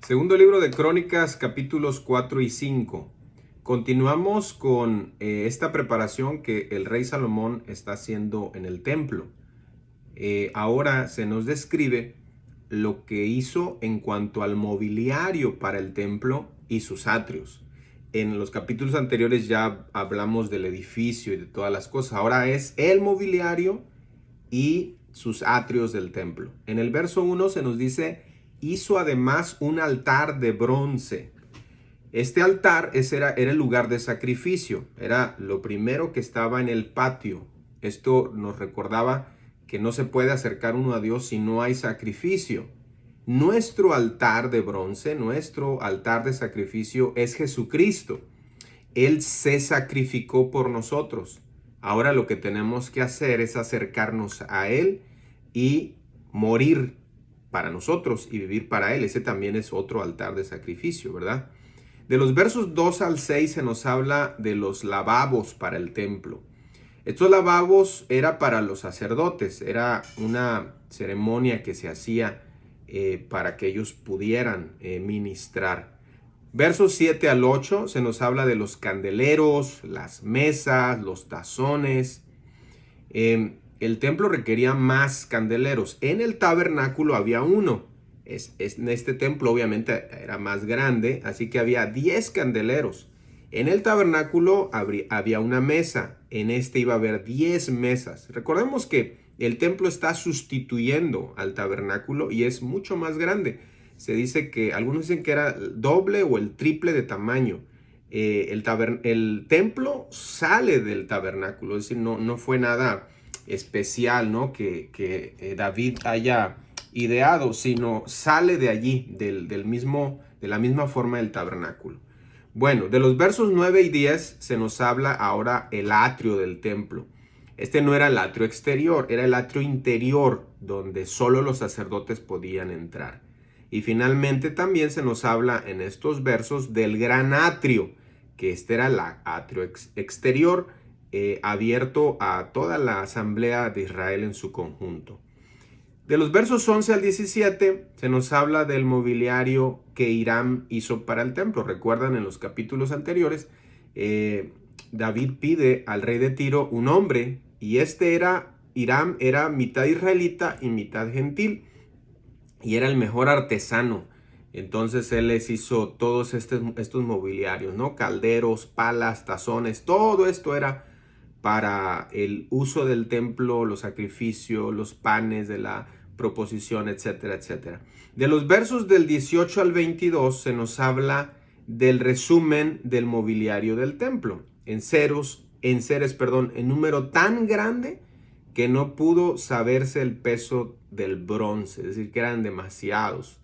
Segundo libro de Crónicas, capítulos 4 y 5. Continuamos con esta preparación que el rey Salomón está haciendo en el templo. Ahora se nos describe lo que hizo en cuanto al mobiliario para el templo y sus atrios. En los capítulos anteriores ya hablamos del edificio y de todas las cosas. Ahora es el mobiliario y sus atrios del templo. En el verso 1 se nos dice: hizo además un altar de bronce. Este altar era el lugar de sacrificio, era lo primero que estaba en el patio. Esto nos recordaba que no se puede acercar uno a Dios si no hay sacrificio. Nuestro altar de bronce, nuestro altar de sacrificio es Jesucristo. Él se sacrificó por nosotros. Ahora lo que tenemos que hacer es acercarnos a Él y morir para nosotros y vivir para Él. Ese también es otro altar de sacrificio, ¿verdad? De los versos 2 al 6 se nos habla de los lavabos para el templo. Estos lavabos era para los sacerdotes, era una ceremonia que se hacía para que ellos pudieran ministrar. Versos 7 al 8 se nos habla de los candeleros, las mesas, los tazones. El templo requería más candeleros. En el tabernáculo había uno. En este templo obviamente era más grande, así que había 10 candeleros. En el tabernáculo había una mesa. En este iba a haber 10 mesas. Recordemos que el templo está sustituyendo al tabernáculo y es mucho más grande. Se dice que algunos dicen que era doble o el triple de tamaño. El templo sale del tabernáculo, es decir, no fue nada especial, ¿no? que David haya ideado, sino sale de allí, de la misma forma del tabernáculo. Bueno, de los versos 9 y 10 se nos habla ahora el atrio del templo. Este no era el atrio exterior, era el atrio interior, donde solo los sacerdotes podían entrar. Y finalmente también se nos habla en estos versos del gran atrio, que este era el atrio exterior, abierto a toda la asamblea de Israel en su conjunto. De los versos 11 al 17 se nos habla del mobiliario que Hiram hizo para el templo. Recuerdan, en los capítulos anteriores, David pide al rey de Tiro un hombre, y Hiram era mitad israelita y mitad gentil, y era el mejor artesano. Entonces él les hizo todos estos mobiliarios, ¿no? Calderos, palas, tazones, todo esto era para el uso del templo, los sacrificios, los panes de la proposición, etcétera, etcétera. De los versos del 18 al 22 se nos habla del resumen del mobiliario del templo, en seres, en número tan grande que no pudo saberse el peso del bronce, es decir, que eran demasiados.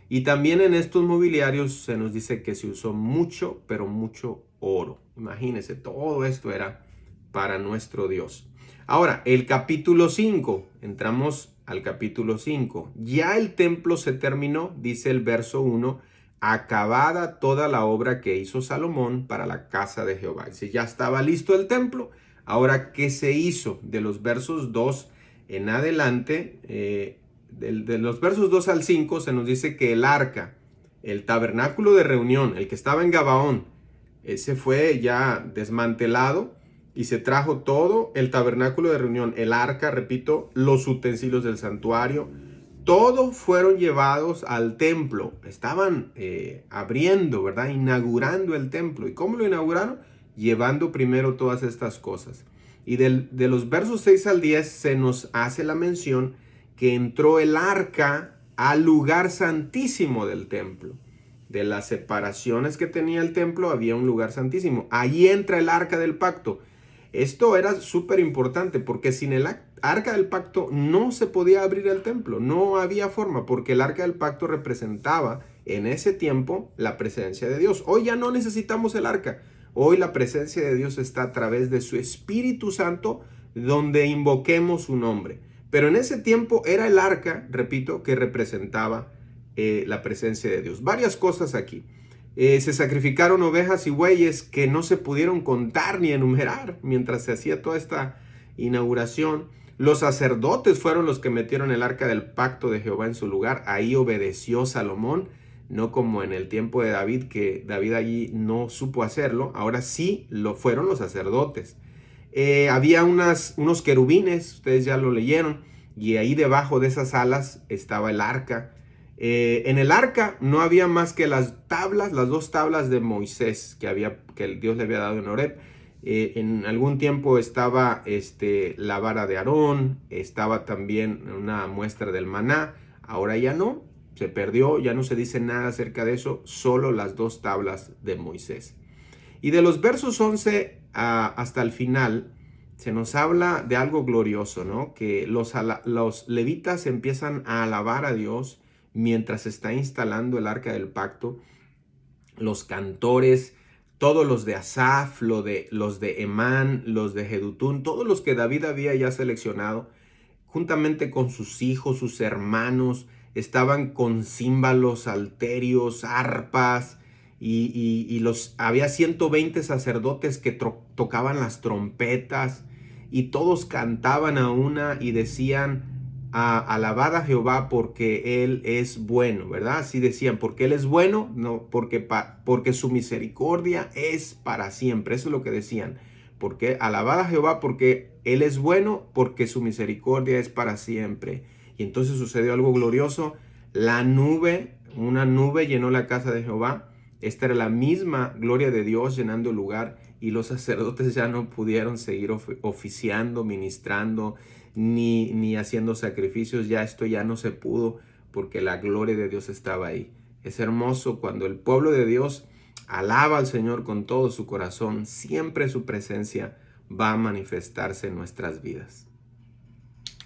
Y también en estos mobiliarios se nos dice que se usó mucho, pero mucho oro. Imagínense, todo esto era para nuestro Dios. Ahora, el capítulo 5, entramos al capítulo 5. Ya el templo se terminó, dice el verso 1, acabada toda la obra que hizo Salomón para la casa de Jehová. Dice, ya estaba listo el templo. Ahora, ¿qué se hizo? De los versos 2 en adelante, de los versos 2 al 5 se nos dice que el arca, el tabernáculo de reunión, el que estaba en Gabaón, ese fue ya desmantelado y se trajo todo el tabernáculo de reunión, el arca, repito, los utensilios del santuario, todos fueron llevados al templo. Estaban abriendo, ¿verdad? Inaugurando el templo. ¿Y cómo lo inauguraron? Llevando primero todas estas cosas. Y de los versos 6 al 10 se nos hace la mención que entró el arca al lugar santísimo del templo. De las separaciones que tenía el templo había un lugar santísimo. Ahí entra el arca del pacto. Esto era súper importante porque sin el arca del pacto no se podía abrir el templo. No había forma, porque el arca del pacto representaba en ese tiempo la presencia de Dios. Hoy ya no necesitamos el arca. Hoy la presencia de Dios está a través de su Espíritu Santo, donde invoquemos su nombre. Pero en ese tiempo era el arca, repito, que representaba la presencia de Dios. Varias cosas aquí. Se sacrificaron ovejas y bueyes que no se pudieron contar ni enumerar mientras se hacía toda esta inauguración. Los sacerdotes fueron los que metieron el arca del pacto de Jehová en su lugar. Ahí obedeció Salomón. no como en el tiempo de David, que David allí no supo hacerlo. Ahora sí lo fueron los sacerdotes. Había unos querubines, ustedes ya lo leyeron, y ahí debajo de esas alas estaba el arca. En el arca no había más que las dos tablas de Moisés que Dios le había dado en Horeb. En algún tiempo estaba la vara de Aarón, estaba también una muestra del maná. Ahora ya no, se perdió, ya no se dice nada acerca de eso, solo las dos tablas de Moisés. Y de los versos 11 hasta el final se nos habla de algo glorioso, ¿no? Que los levitas empiezan a alabar a Dios mientras se está instalando el arca del pacto. Los cantores, todos los de Asaf, los de Emán, los de Jedutún, todos los que David había ya seleccionado, juntamente con sus hijos, sus hermanos, estaban con címbalos, salterios, arpas, y había 120 sacerdotes que tocaban las trompetas, y todos cantaban a una y decían: alabad a Jehová porque Él es bueno, ¿verdad? Así decían, porque Él es bueno, no, porque su misericordia es para siempre. Eso es lo que decían. Porque alabad a Jehová porque Él es bueno, porque su misericordia es para siempre. Y entonces sucedió algo glorioso. Una nube llenó la casa de Jehová. Esta era la misma gloria de Dios llenando el lugar, y los sacerdotes ya no pudieron seguir oficiando, ministrando, ni haciendo sacrificios. Ya esto ya no se pudo, porque la gloria de Dios estaba ahí. Es hermoso cuando el pueblo de Dios alaba al Señor con todo su corazón. Siempre su presencia va a manifestarse en nuestras vidas.